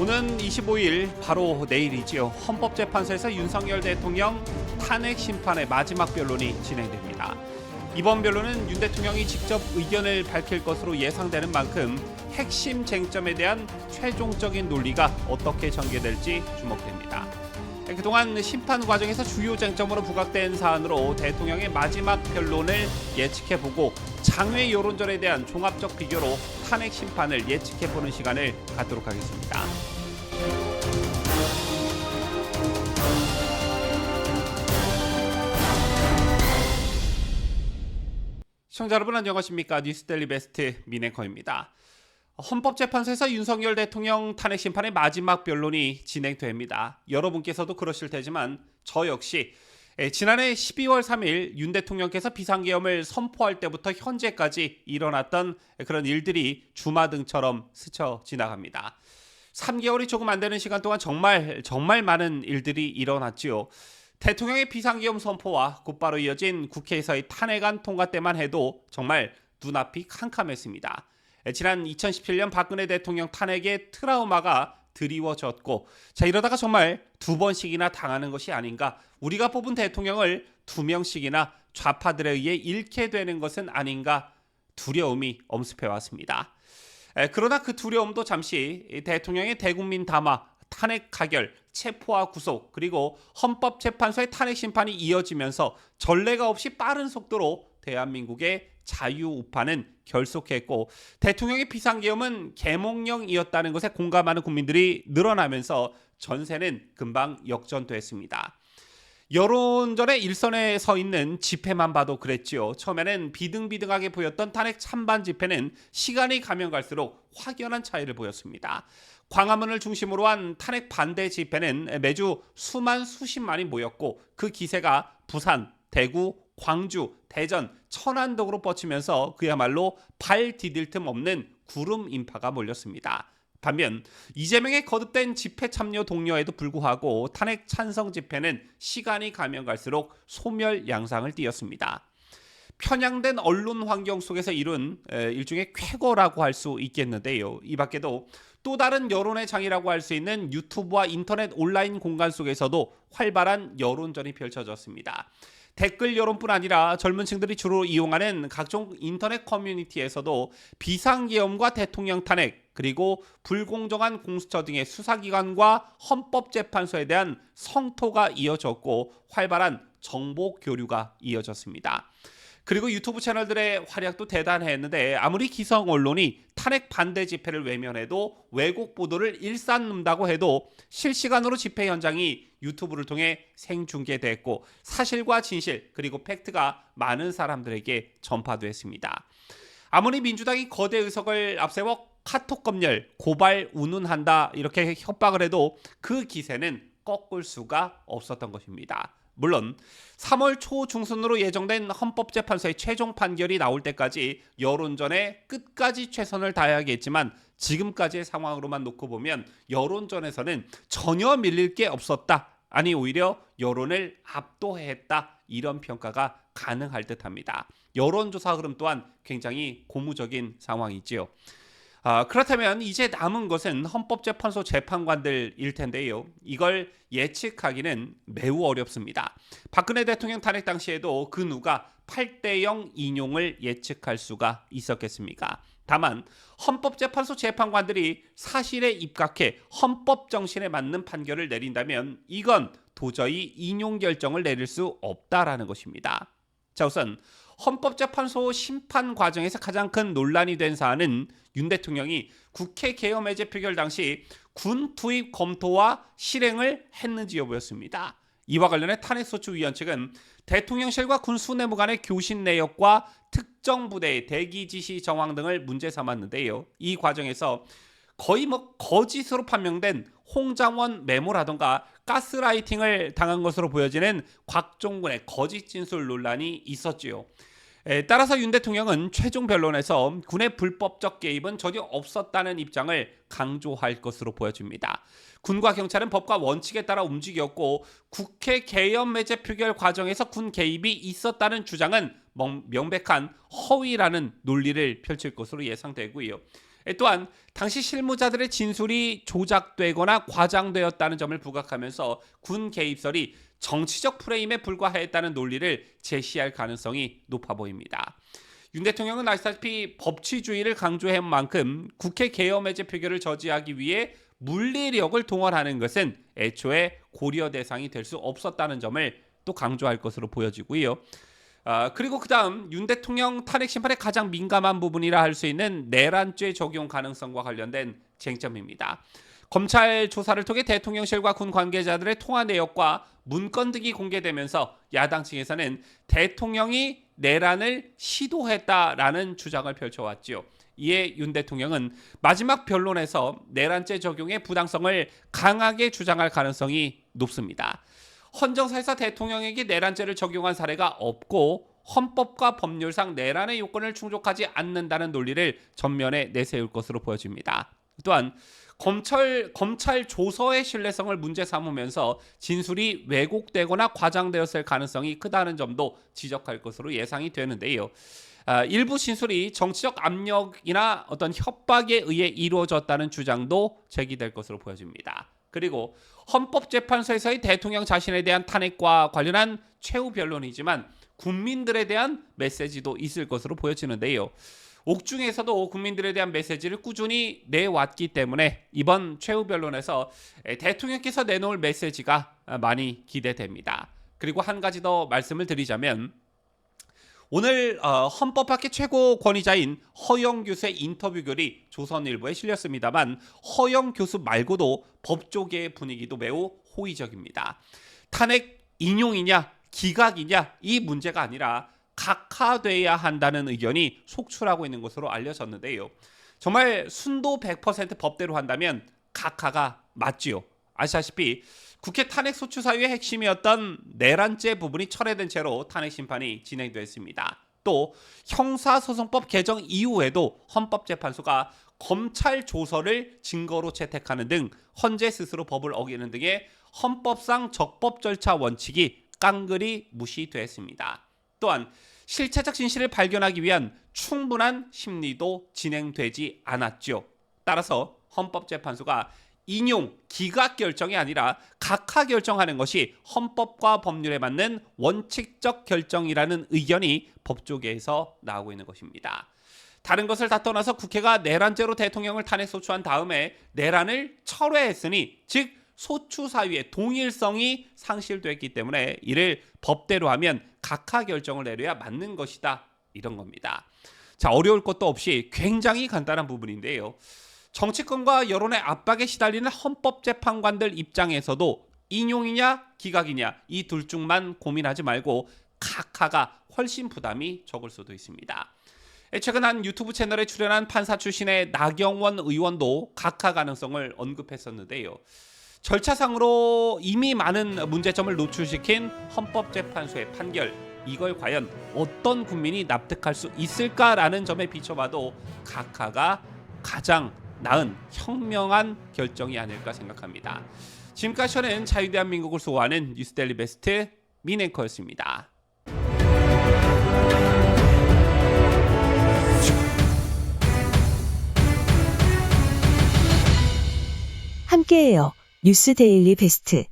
오는 25일 바로 내일이지요. 헌법재판소에서 윤석열 대통령 탄핵 심판의 마지막 변론이 진행됩니다. 이번 변론은 윤 대통령이 직접 의견을 밝힐 것으로 예상되는 만큼 핵심 쟁점에 대한 최종적인 논리가 어떻게 전개될지 주목됩니다. 그동안 심판 과정에서 주요 쟁점으로 부각된 사안으로 대통령의 마지막 변론을 예측해보고 장외 여론전에 대한 종합적 비교로 탄핵 심판을 예측해보는 시간을 갖도록 하겠습니다. 시청자 여러분 안녕하십니까? 뉴스데일리 베스트 민앵커입니다. 헌법재판소에서 윤석열 대통령 탄핵 심판의 마지막 변론이 진행됩니다. 여러분께서도 그러실 테지만 저 역시 지난해 12월 3일 윤 대통령께서 비상계엄을 선포할 때부터 현재까지 일어났던 그런 일들이 주마등처럼 스쳐 지나갑니다. 3개월이 조금 안 되는 시간 동안 정말 많은 일들이 일어났지요. 대통령의 비상계엄 선포와 곧바로 이어진 국회에서의 탄핵안 통과 때만 해도 정말 눈앞이 캄캄했습니다. 지난 2017년 박근혜 대통령 탄핵의 트라우마가 드리워졌고 이러다가 정말 두 번씩이나 당하는 것이 아닌가, 우리가 뽑은 대통령을 두 명씩이나 좌파들에 의해 잃게 되는 것은 아닌가 두려움이 엄습해왔습니다. 그러나 그 두려움도 잠시 대통령의 대국민 담화, 탄핵 가결, 체포와 구속, 그리고 헌법재판소의 탄핵 심판이 이어지면서 전례가 없이 빠른 속도로 대한민국의 자유우파는 결속했고 대통령의 비상계엄은 계몽령이었다는 것에 공감하는 국민들이 늘어나면서 전세는 금방 역전됐습니다. 여론전의 일선에 서 있는 집회만 봐도 그랬지요. 처음에는 비등비등하게 보였던 탄핵 찬반 집회는 시간이 가면 갈수록 확연한 차이를 보였습니다. 광화문을 중심으로 한 탄핵 반대 집회는 매주 수십만이 모였고 그 기세가 부산, 대구, 광주, 대전, 천안 등으로 뻗치면서 그야말로 발 디딜 틈 없는 구름 인파가 몰렸습니다. 반면 이재명의 거듭된 집회 참여 독려에도 불구하고 탄핵 찬성 집회는 시간이 가면 갈수록 소멸 양상을 띠었습니다. 편향된 언론 환경 속에서 이룬 일종의 쾌거라고 할 수 있겠는데요. 이 밖에도 또 다른 여론의 장이라고 할 수 있는 유튜브와 인터넷 온라인 공간 속에서도 활발한 여론전이 펼쳐졌습니다. 댓글 여론뿐 아니라 젊은 층들이 주로 이용하는 각종 인터넷 커뮤니티에서도 비상계엄과 대통령 탄핵, 그리고 불공정한 공수처 등의 수사기관과 헌법재판소에 대한 성토가 이어졌고 활발한 정보 교류가 이어졌습니다. 그리고 유튜브 채널들의 활약도 대단했는데 아무리 기성 언론이 탄핵 반대 집회를 외면해도 왜곡 보도를 일삼는다고 해도 실시간으로 집회 현장이 유튜브를 통해 생중계됐고 사실과 진실 그리고 팩트가 많은 사람들에게 전파됐습니다. 아무리 민주당이 거대 의석을 앞세워 카톡 검열, 고발 운운한다 이렇게 협박을 해도 그 기세는 꺾을 수가 없었던 것입니다. 물론 3월 초 중순으로 예정된 헌법재판소의 최종 판결이 나올 때까지 여론전에 끝까지 최선을 다해야겠지만 지금까지의 상황으로만 놓고 보면 여론전에서는 전혀 밀릴 게 없었다, 아니 오히려 여론을 압도했다, 이런 평가가 가능할 듯합니다. 여론조사 흐름 또한 굉장히 고무적인 상황이지요. 그렇다면 이제 남은 것은 헌법재판소 재판관들일 텐데요. 이걸 예측하기는 매우 어렵습니다. 박근혜 대통령 탄핵 당시에도 그 누가 8대0 인용을 예측할 수가 있었겠습니까? 다만 헌법재판소 재판관들이 사실에 입각해 헌법 정신에 맞는 판결을 내린다면 이건 도저히 인용 결정을 내릴 수 없다라는 것입니다. 자, 우선 헌법재판소 심판 과정에서 가장 큰 논란이 된 사안은 윤 대통령이 국회 개헌 해제 표결 당시 군 투입 검토와 실행을 했는지 여부였습니다. 이와 관련해 탄핵소추위원 측은 대통령실과 군 수뇌부 간의 교신 내역과 특정 부대의 대기 지시 정황 등을 문제 삼았는데요. 이 과정에서 거의 거짓으로 판명된 홍장원 메모라던가 가스라이팅을 당한 것으로 보여지는 곽종군의 거짓 진술 논란이 있었지요. 따라서 윤 대통령은 최종 변론에서 군의 불법적 개입은 전혀 없었다는 입장을 강조할 것으로 보여집니다. 군과 경찰은 법과 원칙에 따라 움직였고 국회 개헌 해제 표결 과정에서 군 개입이 있었다는 주장은 명백한 허위라는 논리를 펼칠 것으로 예상되고요. 또한 당시 실무자들의 진술이 조작되거나 과장되었다는 점을 부각하면서 군 개입설이 정치적 프레임에 불과했다는 논리를 제시할 가능성이 높아 보입니다. 윤 대통령은 아시다시피 법치주의를 강조한 만큼 국회 계엄 해제 표결을 저지하기 위해 물리력을 동원하는 것은 애초에 고려 대상이 될 수 없었다는 점을 또 강조할 것으로 보여지고요. 그리고 그 다음 윤 대통령 탄핵 심판의 가장 민감한 부분이라 할 수 있는 내란죄 적용 가능성과 관련된 쟁점입니다. 검찰 조사를 통해 대통령실과 군 관계자들의 통화 내역과 문건 등이 공개되면서 야당 측에서는 대통령이 내란을 시도했다라는 주장을 펼쳐왔죠. 이에 윤 대통령은 마지막 변론에서 내란죄 적용의 부당성을 강하게 주장할 가능성이 높습니다. 헌정사에서 대통령에게 내란죄를 적용한 사례가 없고 헌법과 법률상 내란의 요건을 충족하지 않는다는 논리를 전면에 내세울 것으로 보여집니다. 또한 검찰 조서의 신뢰성을 문제 삼으면서 진술이 왜곡되거나 과장되었을 가능성이 크다는 점도 지적할 것으로 예상이 되는데요. 일부 진술이 정치적 압력이나 어떤 협박에 의해 이루어졌다는 주장도 제기될 것으로 보여집니다. 그리고 헌법재판소에서의 대통령 자신에 대한 탄핵과 관련한 최후 변론이지만 국민들에 대한 메시지도 있을 것으로 보여지는데요. 옥중에서도 국민들에 대한 메시지를 꾸준히 내왔기 때문에 이번 최후 변론에서 대통령께서 내놓을 메시지가 많이 기대됩니다. 그리고 한 가지 더 말씀을 드리자면 오늘 헌법학회 최고 권위자인 허영 교수의 인터뷰 글이 조선일보에 실렸습니다만 허영 교수 말고도 법조계의 분위기도 매우 호의적입니다. 탄핵 인용이냐 기각이냐 이 문제가 아니라 각하돼야 한다는 의견이 속출하고 있는 것으로 알려졌는데요. 정말 순도 100% 법대로 한다면 각하가 맞지요. 아시다시피 국회 탄핵 소추 사유의 핵심이었던 내란죄 부분이 철회된 채로 탄핵 심판이 진행됐습니다. 또 형사소송법 개정 이후에도 헌법재판소가 검찰 조서를 증거로 채택하는 등 헌재 스스로 법을 어기는 등의 헌법상 적법 절차 원칙이 깡그리 무시됐습니다. 또한 실체적 진실을 발견하기 위한 충분한 심리도 진행되지 않았죠. 따라서 헌법재판소가 인용, 기각 결정이 아니라 각하 결정하는 것이 헌법과 법률에 맞는 원칙적 결정이라는 의견이 법조계에서 나오고 있는 것입니다. 다른 것을 다 떠나서 국회가 내란죄로 대통령을 탄핵 소추한 다음에 내란을 철회했으니 즉 소추 사유의 동일성이 상실됐기 때문에 이를 법대로 하면 각하 결정을 내려야 맞는 것이다. 이런 겁니다. 자, 어려울 것도 없이 굉장히 간단한 부분인데요. 정치권과 여론의 압박에 시달리는 헌법재판관들 입장에서도 인용이냐 기각이냐 이 둘 중만 고민하지 말고 각하가 훨씬 부담이 적을 수도 있습니다. 최근 한 유튜브 채널에 출연한 판사 출신의 나경원 의원도 각하 가능성을 언급했었는데요. 절차상으로 이미 많은 문제점을 노출시킨 헌법재판소의 판결, 이걸 과연 어떤 국민이 납득할 수 있을까라는 점에 비춰봐도 각하가 가장 나은 현명한 결정이 아닐까 생각합니다. 지금까지 저는 자유대한민국을 수호하는 뉴스데일리 베스트 민앵커였습니다. 함께해요. 뉴스데일리 베스트.